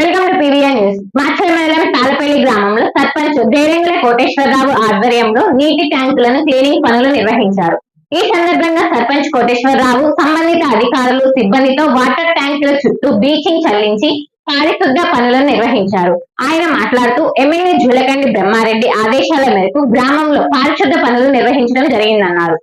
Welcome to PVR news. Macherla మండలం తాళపల్లి గ్రామంలో సర్పంచ్ దేరేంద్ర కోటేశ్వరరావు ఆధ్వర్యంలో నీటి ట్యాంకులను క్లీనింగ్ పనులు నిర్వహించారు. ఈ సందర్భంగా సర్పంచ్ కోటేశ్వరరావు సంబంధిత అధికారులు సిబ్బందితో వాటర్ ట్యాంకుల చుట్టూ బ్లీచింగ్ చల్లించి పారిశుద్ధ పనులను నిర్వహించారు. ఆయన మాట్లాడుతూ ఎమ్మెల్యే జూలకండి బ్రహ్మారెడ్డి ఆదేశాల మేరకు గ్రామంలో పారిశుద్ధ పనులు నిర్వహించడం జరిగిందన్నారు.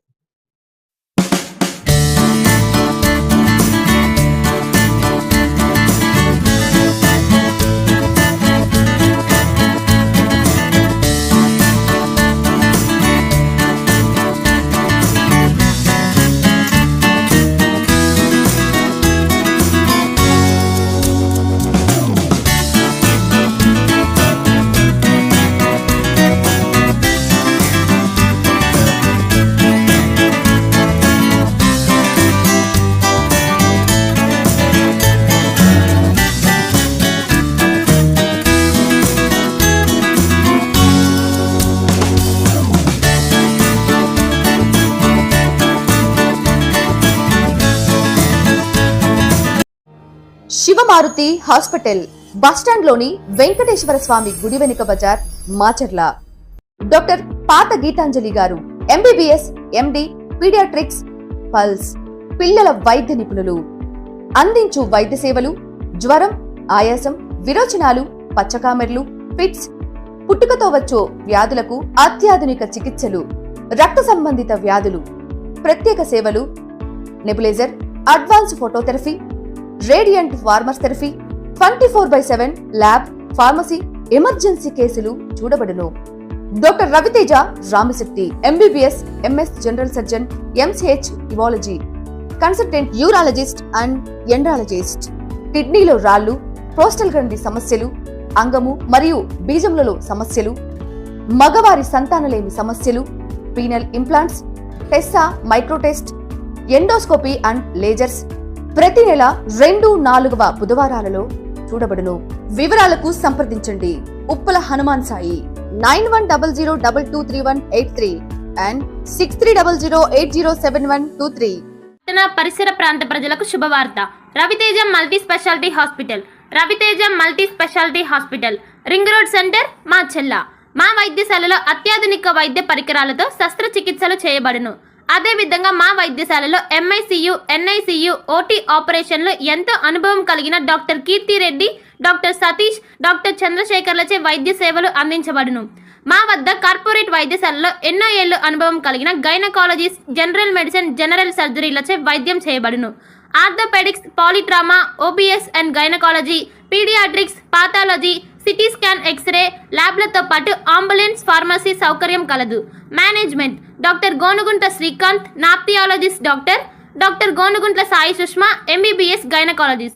శివమారుతి హాస్పిటల్ బస్టాండ్ లోని వెంకటేశ్వర స్వామి గుడి వెనుక బజార్ మాచర్ల. డాక్టర్ పాత గీతాంజలి గారు ఎంబీబీఎస్ ఎండి పీడియాట్రిక్స్ పల్స్ పిల్లల వైద్య నిపుణులు. అందించు వైద్య సేవలు జ్వరం, ఆయాసం, విరోచనాలు, పచ్చకామెర్లు, ఫిట్స్, పుట్టుకతో వచ్చే వ్యాధులకు అత్యాధునిక చికిత్సలు, రక్త సంబంధిత వ్యాధులు, ప్రత్యేక సేవలు, nebuliser, advance phototherapy, radiant warmers therapy, 24/7 lab, pharmacy, emergency కేసులు చూడబడును. Doctor Raviteja Ramasetti MBBS MS general surgeon, MCh ఇవాలజీ, కన్సల్టెంట్ యూరాలజిస్ట్ అండ్ ఎండ్రాలజిస్ట్. కిడ్నీలో రాళ్లు, ప్రోస్టల్ గ్రంథి సమస్యలు, అంగము మరియు బీజములలో సమస్యలు, మగవారి సంతానలేమి సమస్యలు, penal implants, Tessa మైక్రోటెస్ట్, endoscopy and lasers ప్రతి నెల 2-4వ బుధవారాలలో చూడబడును. వివరాలకు సంప్రదించండి ఉప్పల హనుమాన్ సాయి 9100223183 అండ్ 6300807123. పరిసర ప్రాంత ప్రజలకు శుభవార్త. Raviteja multi speciality hospital. Raviteja multi speciality hospital, ring road centre, Macherla. మా వైద్యశాలలో అత్యాధునిక వైద్య పరికరాలతో శస్త్రచికిత్సలు చేయబడును. అదేవిధంగా మా వైద్యశాలలో ఎంఐసియు, ఎన్ఐసియు, ఓటీ ఆపరేషన్లు ఎంతో అనుభవం కలిగిన doctor Keerthi Reddy, doctor Satish, doctor చంద్రశేఖర్లచే వైద్య సేవలు అందించబడును. మా వద్ద కార్పొరేట్ వైద్యశాలలో ఎన్నో ఏళ్లు అనుభవం కలిగిన గైనకాలజిస్ట్, జనరల్ మెడిసిన్, జనరల్ సర్జరీలచే వైద్యం చేయబడును. Orthopaedics, polytrauma, OBS and gynaecology, paediatrics, pathology, CT scan, x ray ల్యాబ్లతో పాటు అంబులెన్స్, ఫార్మసీ సౌకర్యం కలదు. Management doctor Gonuguntla Srikanth, nephrologist doctor Gonuguntla Sai Sushma, MBBS gynaecologist.